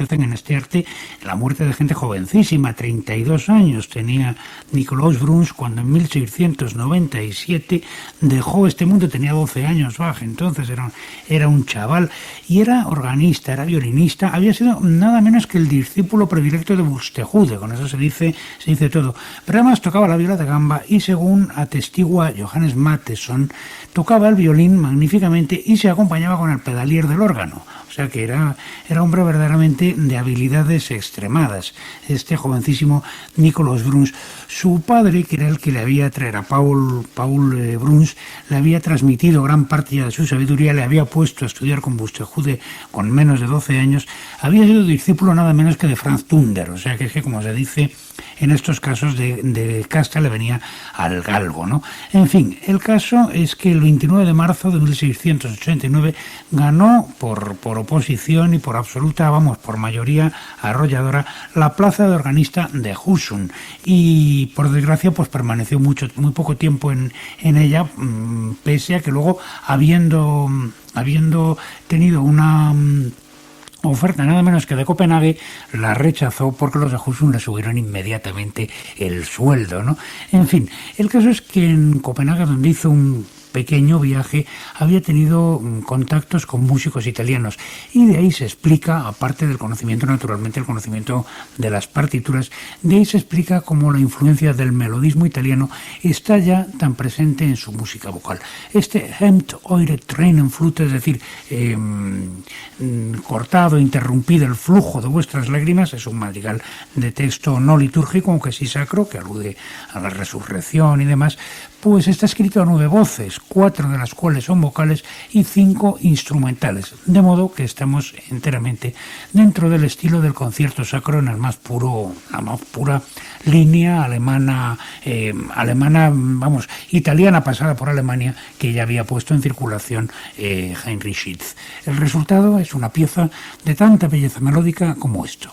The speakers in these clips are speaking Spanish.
en este arte la muerte de gente jovencísima. 32 años tenía Nicolaus Bruns cuando en 1697 dejó este mundo. Tenía 12 años, Bach, entonces era un chaval, y era organista, era violinista. Había sido nada menos que el discípulo predilecto de Buxtehude, con eso se dice todo. Pero además tocaba la viola de gamba y, según atestigua Johannes Mattheson, tocaba el violín magníficamente y se acompañaba con el pedalier del órgano. O sea que era hombre verdaderamente de habilidades extremadas, este jovencísimo Nicolaus Bruns. Su padre, que era el que le había traído a Paul Bruns, le había transmitido gran parte ya de su sabiduría, le había puesto a estudiar con Buxtehude con menos de 12 años, había sido discípulo nada menos que de Franz Thunder. O sea que es que, como se dice en estos casos, de casta le venía al galgo, ¿no? En fin, el caso es que el 29 de marzo de 1689 ganó por oposición y por absoluta, por mayoría arrolladora, la plaza de organista de Husum, y por desgracia pues permaneció muy poco tiempo en ella, pese a que luego, habiendo tenido una oferta nada menos que de Copenhague, la rechazó porque los de Husum le subieron inmediatamente el sueldo, ¿no? En fin, el caso es que en Copenhague, donde hizo un pequeño viaje, había tenido contactos con músicos italianos, y de ahí se explica, aparte del conocimiento, naturalmente el conocimiento de las partituras, de ahí se explica cómo la influencia del melodismo italiano está ya tan presente en su música vocal. Este Hemmt eure Tränenflut, es decir, cortado, interrumpido el flujo de vuestras lágrimas, es un madrigal de texto no litúrgico, aunque sí sacro, que alude a la resurrección y demás. Pues está escrito a 9 voces, 4 de las cuales son vocales y 5 instrumentales, de modo que estamos enteramente dentro del estilo del concierto sacro en la más pura línea alemana, italiana pasada por Alemania, que ya había puesto en circulación Heinrich Schütz. El resultado es una pieza de tanta belleza melódica como esto.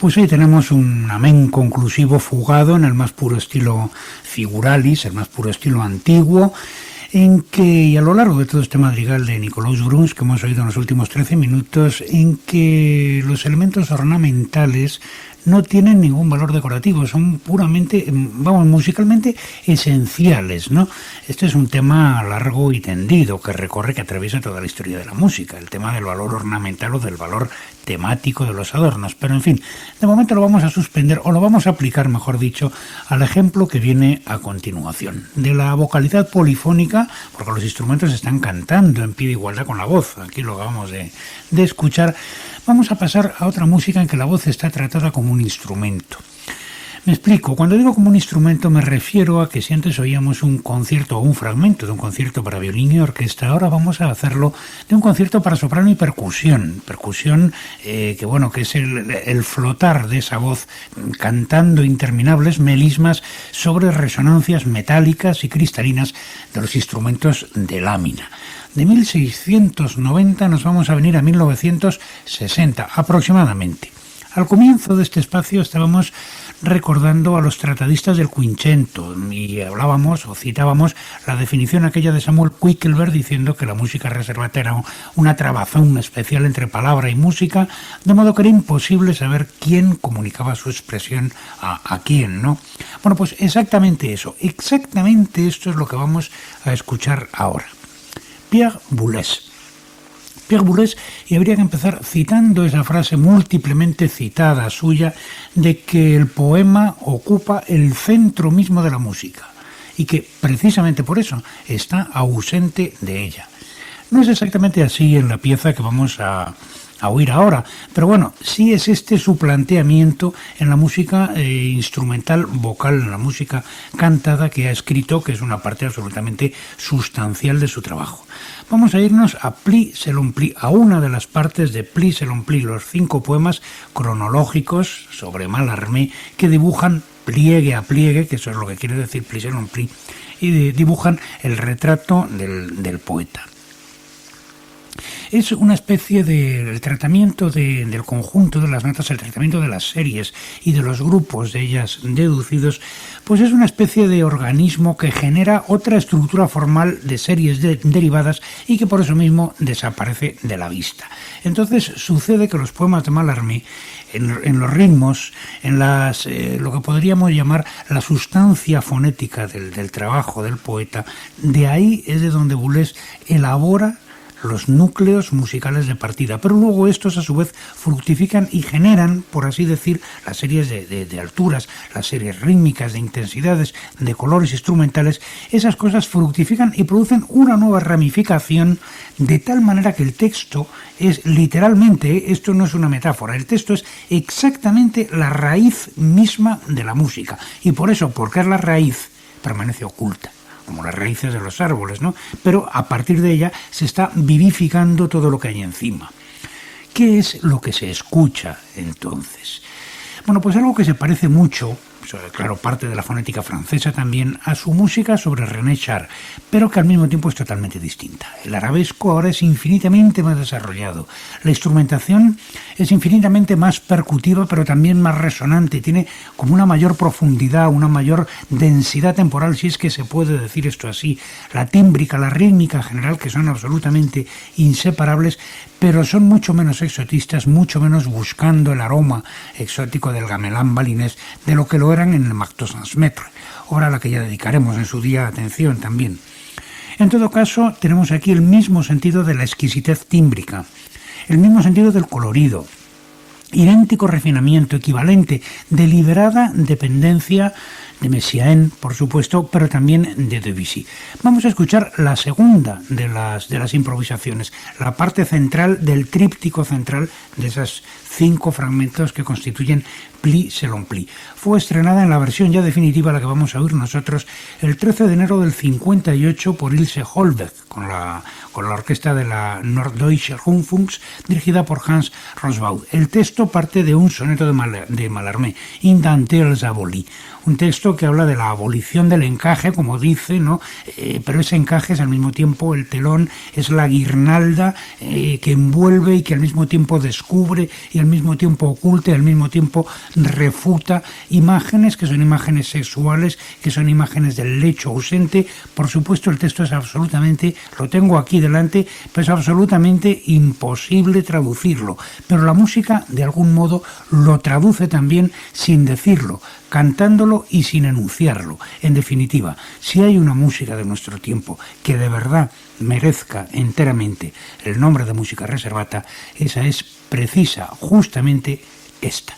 Pues ahí tenemos un amén conclusivo fugado en el más puro estilo figuralis, el más puro estilo antiguo, en que, y a lo largo de todo este madrigal de Nicolaus Bruns que hemos oído en los últimos 13 minutos, en que los elementos ornamentales no tienen ningún valor decorativo, son puramente, musicalmente esenciales, ¿no? Este es un tema largo y tendido que recorre, que atraviesa toda la historia de la música, el tema del valor ornamental o del valor temático de los adornos, pero en fin, de momento lo vamos a suspender, o lo vamos a aplicar, mejor dicho, al ejemplo que viene a continuación, de la vocalidad polifónica, porque los instrumentos están cantando en pie de igualdad con la voz, aquí lo acabamos de escuchar. Vamos a pasar a otra música en que la voz está tratada como un instrumento. Me explico, cuando digo como un instrumento me refiero a que si antes oíamos un concierto o un fragmento de un concierto para violín y orquesta, ahora vamos a hacerlo de un concierto para soprano y percusión. Percusión que es el flotar de esa voz cantando interminables melismas sobre resonancias metálicas y cristalinas de los instrumentos de lámina. De 1690 nos vamos a venir a 1960 aproximadamente. Al comienzo de este espacio estábamos recordando a los tratadistas del Quinquecento y hablábamos o citábamos la definición aquella de Samuel Quickelberg diciendo que la música reservata era una trabazón especial entre palabra y música, de modo que era imposible saber quién comunicaba su expresión a quién, ¿no? Bueno, pues exactamente eso, exactamente esto es lo que vamos a escuchar ahora. Pierre Boulez, y habría que empezar citando esa frase múltiplemente citada suya de que el poema ocupa el centro mismo de la música y que precisamente por eso está ausente de ella. No es exactamente así en la pieza que vamos a oír ahora, pero bueno, sí es este su planteamiento en la música instrumental vocal, en la música cantada que ha escrito, que es una parte absolutamente sustancial de su trabajo. Vamos a irnos a Pli Selon Pli, a una de las partes de Pli Selon Pli, los 5 poemas cronológicos sobre Mallarmé que dibujan pliegue a pliegue, que eso es lo que quiere decir Pli Selon Pli, y dibujan el retrato del poeta. Es una especie de tratamiento del conjunto de las notas, el tratamiento de las series y de los grupos de ellas deducidos, pues es una especie de organismo que genera otra estructura formal de series derivadas y que por eso mismo desaparece de la vista. Entonces sucede que los poemas de Mallarmé, en los ritmos, en lo que podríamos llamar la sustancia fonética del trabajo del poeta, de ahí es de donde Boulez elabora los núcleos musicales de partida, pero luego estos a su vez fructifican y generan, por así decir, las series de alturas, las series rítmicas, de intensidades, de colores instrumentales. Esas cosas fructifican y producen una nueva ramificación, de tal manera que el texto es literalmente, esto no es una metáfora, el texto es exactamente la raíz misma de la música, y por eso, porque es la raíz, permanece oculta, como las raíces de los árboles, ¿no? Pero a partir de ella se está vivificando todo lo que hay encima. ¿Qué es lo que se escucha entonces? Bueno, pues algo que se parece mucho, claro, parte de la fonética francesa también, a su música sobre René Char, pero que al mismo tiempo es totalmente distinta. El arabesco ahora es infinitamente más desarrollado. La instrumentación es infinitamente más percutiva, pero también más resonante. Tiene como una mayor profundidad, una mayor densidad temporal, si es que se puede decir esto así. La tímbrica, la rítmica en general, que son absolutamente inseparables, pero son mucho menos exotistas, mucho menos buscando el aroma exótico del gamelán balinés de lo que lo eran en el Marteau Sansmetre, obra a la que ya dedicaremos en su día atención también. En todo caso, tenemos aquí el mismo sentido de la exquisitez tímbrica, el mismo sentido del colorido, idéntico refinamiento, equivalente, deliberada dependencia de Messiaen, por supuesto, pero también de Debussy. Vamos a escuchar la segunda de las improvisaciones, la parte central del tríptico central de esos 5 fragmentos que constituyen Pli Selon Pli. Fue estrenada en la versión ya definitiva, la que vamos a oír nosotros, el 13 de enero del 58 por Ilse Holberg, con la orquesta de la Norddeutsche Rundfunks, dirigida por Hans Rosbaud. El texto parte de un soneto de Mallarmé, In Dante els Abolis, un texto que habla de la abolición del encaje, como dice, ¿no? Pero ese encaje es al mismo tiempo el telón, es la guirnalda que envuelve y que al mismo tiempo descubre y al mismo tiempo oculta y al mismo tiempo refuta imágenes que son imágenes sexuales, que son imágenes del lecho ausente. Por supuesto, el texto es absolutamente, lo tengo aquí delante, pero es absolutamente imposible traducirlo. Pero la música, de algún modo, lo traduce también sin decirlo, cantándolo y sin enunciarlo. En definitiva, si hay una música de nuestro tiempo que de verdad merezca enteramente el nombre de música reservata, esa es precisa, justamente esta.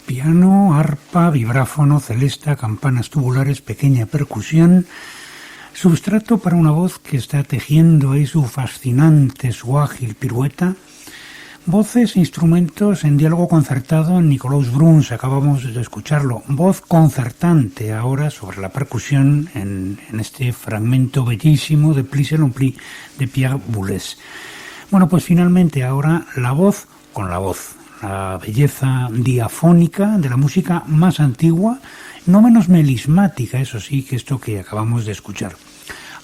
Piano, arpa, vibráfono, celesta, campanas tubulares, pequeña percusión, substrato para una voz que está tejiendo ahí su fascinante, su ágil pirueta. Voces e instrumentos en diálogo concertado en Nicolaus Bruns, acabamos de escucharlo. Voz concertante ahora sobre la percusión en este fragmento bellísimo de Plis et l'Ompli de Pierre Boulez. Bueno, pues finalmente ahora la voz con la voz. La belleza diafónica de la música más antigua, no menos melismática, eso sí, que esto que acabamos de escuchar.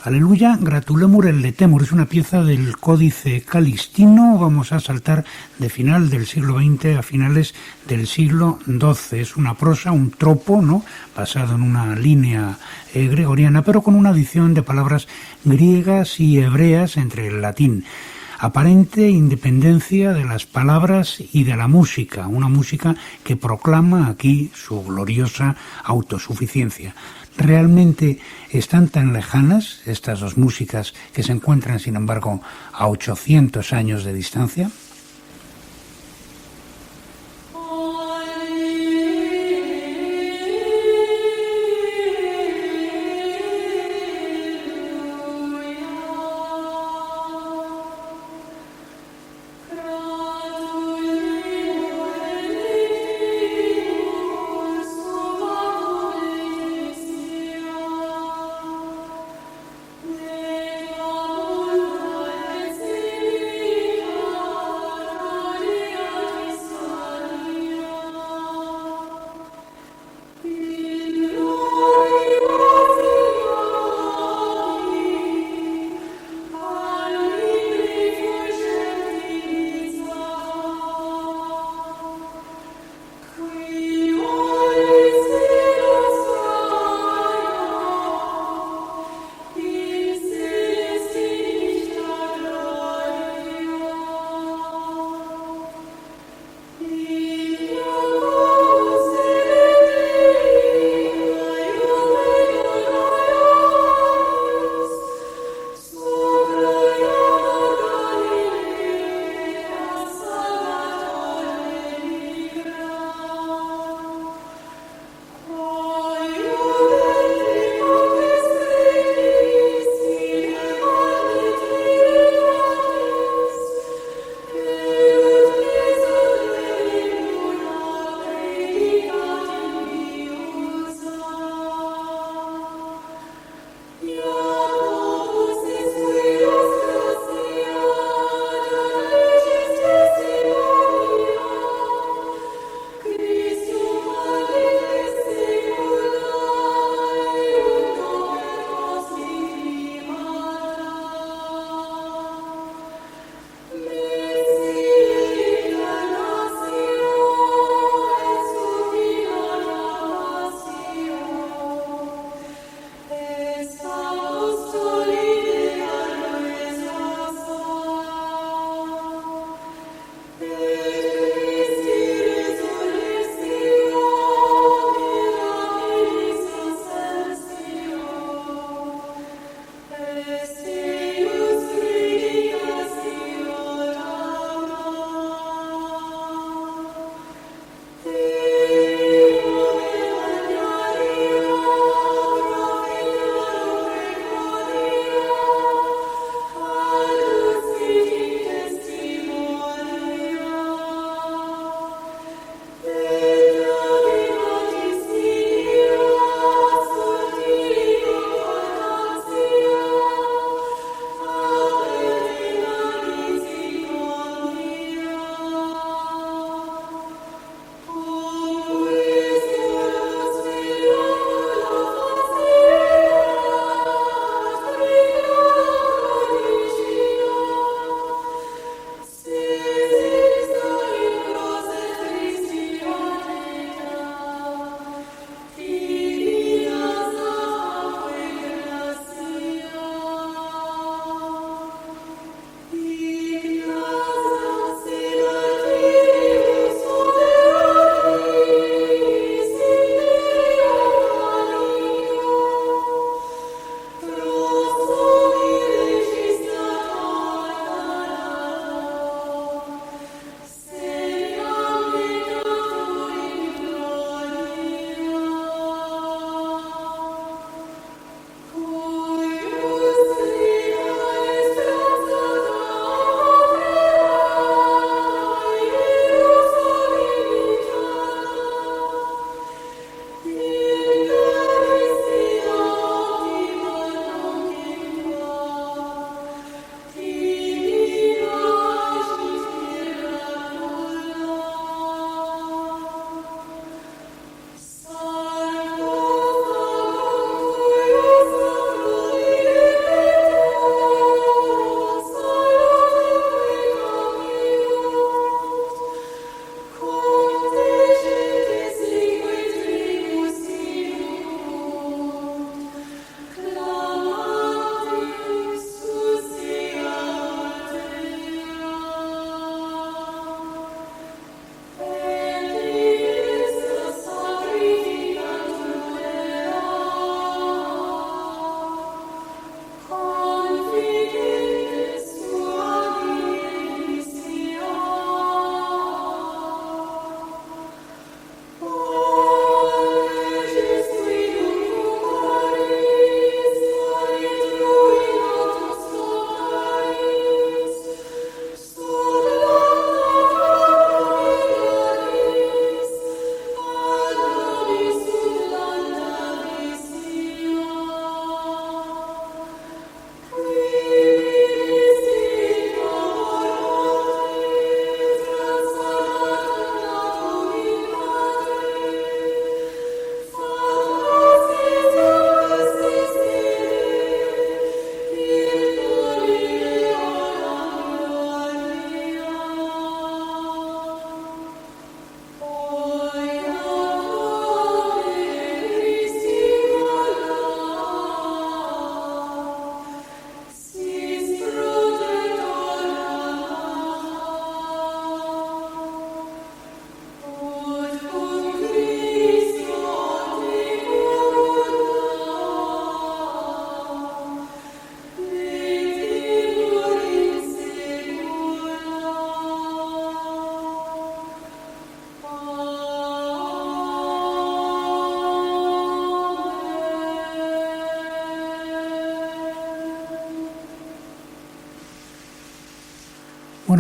Aleluya, gratulemur el letemur, es una pieza del Códice Calistino. Vamos a saltar de final del siglo XX a finales del siglo XII. Es una prosa, un tropo, ¿no?, basado en una línea gregoriana, pero con una adición de palabras griegas y hebreas entre el latín. Aparente independencia de las palabras y de la música, una música que proclama aquí su gloriosa autosuficiencia. ¿Realmente están tan lejanas estas dos músicas que se encuentran, sin embargo, a 800 años de distancia?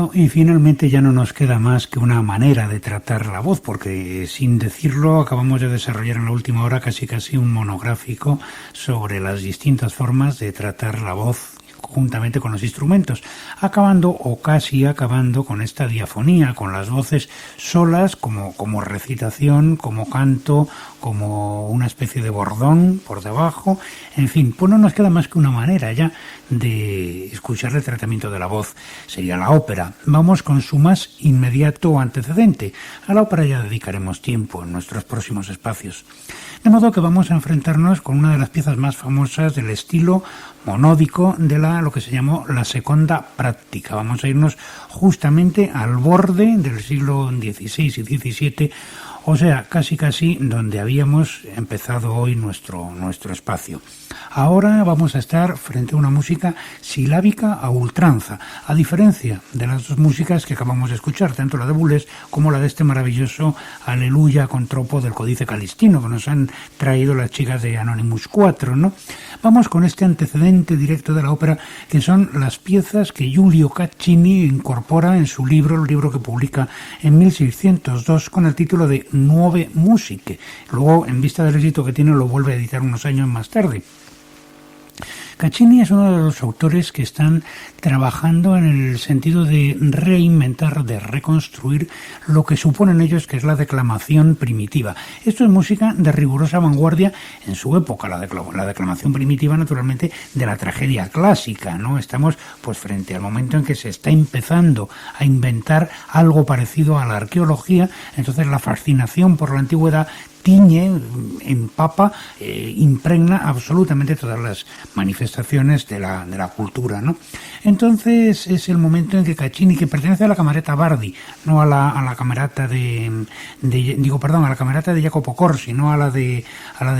Bueno, y finalmente ya no nos queda más que una manera de tratar la voz, porque sin decirlo acabamos de desarrollar en la última hora casi un monográfico sobre las distintas formas de tratar la voz juntamente con los instrumentos, acabando o casi acabando con esta diafonía, con las voces solas como recitación, como canto, como una especie de bordón por debajo, en fin, pues no nos queda más que una manera ya de escuchar el tratamiento de la voz, sería la ópera. Vamos con su más inmediato antecedente. A la ópera ya dedicaremos tiempo en nuestros próximos espacios. De modo que vamos a enfrentarnos con una de las piezas más famosas del estilo monódico de lo que se llamó la seconda práctica. Vamos a irnos justamente al borde del siglo XVI y XVII, o sea, casi donde habíamos empezado hoy nuestro espacio. Ahora vamos a estar frente a una música silábica a ultranza, a diferencia de las dos músicas que acabamos de escuchar, tanto la de Boulez como la de este maravilloso Aleluya con tropo del Códice Calistino que nos han traído las chicas de Anonymous 4, ¿no? Vamos con este antecedente directo de la ópera, que son las piezas que Giulio Caccini incorpora en su libro, el libro que publica en 1602 con el título de Nuove Musiche. Luego, en vista del éxito que tiene, lo vuelve a editar unos años más tarde. Caccini es uno de los autores que están trabajando en el sentido de reinventar, de reconstruir lo que suponen ellos que es la declamación primitiva. Esto es música de rigurosa vanguardia en su época, la declamación primitiva naturalmente de la tragedia clásica, ¿no? Estamos pues frente al momento en que se está empezando a inventar algo parecido a la arqueología, entonces la fascinación por la antigüedad tiñe, empapa, impregna absolutamente todas las manifestaciones de la cultura, ¿no? Entonces es el momento en que Caccini, que pertenece a la camerata Bardi, no a la camerata a la camerata de Jacopo Corsi, no a la de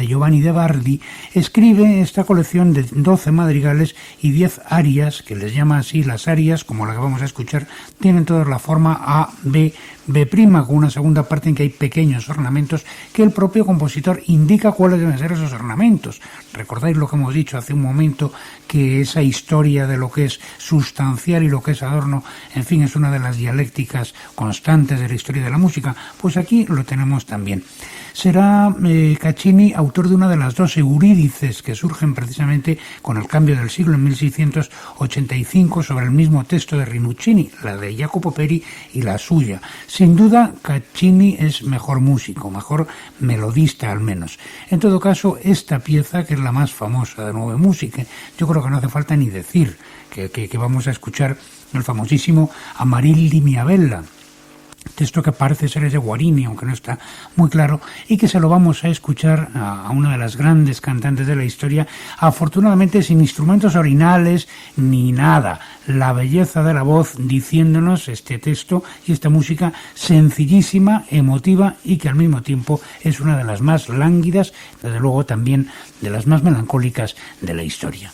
Giovanni de Bardi, escribe esta colección de 12 madrigales y 10 arias, que les llama así. Las arias, como la que vamos a escuchar, tienen todas la forma A, B, B', con una segunda parte en que hay pequeños ornamentos que el propio compositor indica cuáles deben ser esos ornamentos. Recordáis lo que hemos dicho hace un momento, que esa historia de lo que es sustancial y lo que es adorno, en fin, es una de las dialécticas constantes de la historia de la música. Pues aquí lo tenemos también. Será Caccini autor de una de las dos eurídices que surgen precisamente con el cambio del siglo en 1685 sobre el mismo texto de Rinuccini, la de Jacopo Peri y la suya. Sin duda, Caccini es mejor músico, mejor melodista al menos. En todo caso, esta pieza, que es la más famosa de Nuove Musiche, yo creo que no hace falta ni decir que vamos a escuchar el famosísimo Amarilli mia bella, texto que parece ser es de Guarini, aunque no está muy claro, y que se lo vamos a escuchar a una de las grandes cantantes de la historia, afortunadamente sin instrumentos orinales ni nada. La belleza de la voz diciéndonos este texto y esta música sencillísima, emotiva y que al mismo tiempo es una de las más lánguidas, desde luego también de las más melancólicas de la historia.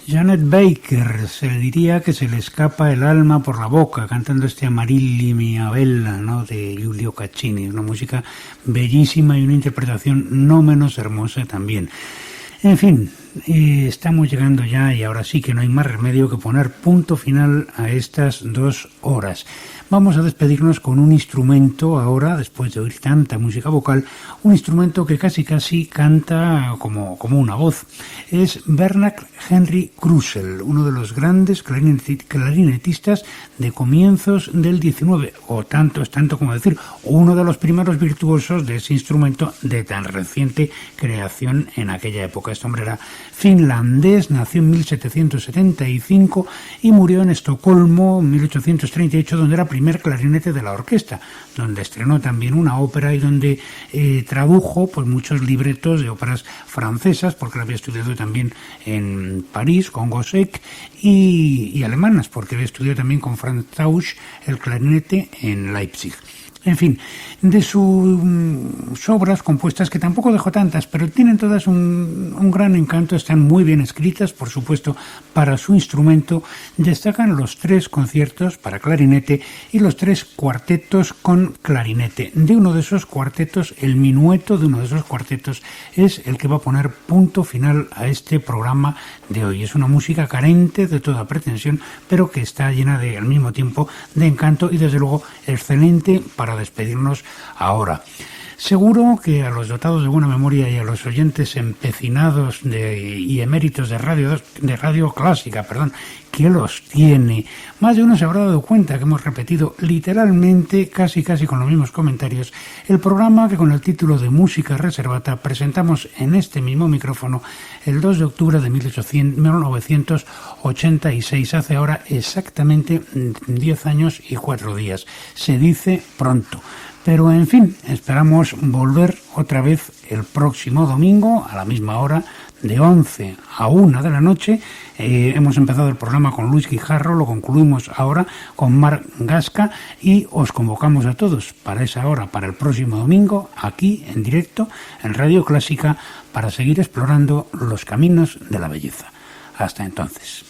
Janet Baker, se le diría que se le escapa el alma por la boca cantando este Amarilli mia bella, ¿no?, de Giulio Caccini, una música bellísima y una interpretación no menos hermosa también. En fin, estamos llegando ya y ahora sí que no hay más remedio que poner punto final a estas 2 horas. Vamos a despedirnos con un instrumento ahora, después de oír tanta música vocal, un instrumento que casi canta como una voz. Es Bernard Henry Krusell, uno de los grandes clarinetistas de comienzos del 19, o tanto es tanto como decir, uno de los primeros virtuosos de ese instrumento de tan reciente creación en aquella época. Este hombre era finlandés, nació en 1775 y murió en Estocolmo en 1838, donde era primer clarinete de la orquesta, donde estrenó también una ópera y donde tradujo pues muchos libretos de óperas francesas, porque lo había estudiado también en París con Gossec, y alemanas, porque había estudiado también con Franz Tausch el clarinete en Leipzig. En fin, de sus obras compuestas, que tampoco dejó tantas, pero tienen todas un gran encanto, están muy bien escritas, por supuesto, para su instrumento. Destacan los 3 conciertos para clarinete y los 3 cuartetos con clarinete. De uno de esos cuartetos, el minueto de uno de esos cuartetos, es el que va a poner punto final a este programa de hoy. Es una música carente de toda pretensión, pero que está llena de, al mismo tiempo, de encanto y desde luego excelente para despedirnos ahora. Seguro que a los dotados de buena memoria y a los oyentes empecinados y eméritos de radio clásica, que los tiene, más de uno se habrá dado cuenta que hemos repetido literalmente, casi con los mismos comentarios, el programa que con el título de Música Reservata presentamos en este mismo micrófono el 2 de octubre de 1986, hace ahora exactamente 10 años y 4 días. Se dice pronto. Pero en fin, esperamos volver otra vez el próximo domingo a la misma hora, de 11 a 1 de la noche. Hemos empezado el programa con Luis Guijarro, lo concluimos ahora con Marc Gasca y os convocamos a todos para esa hora, para el próximo domingo, aquí en directo en Radio Clásica, para seguir explorando los caminos de la belleza. Hasta entonces.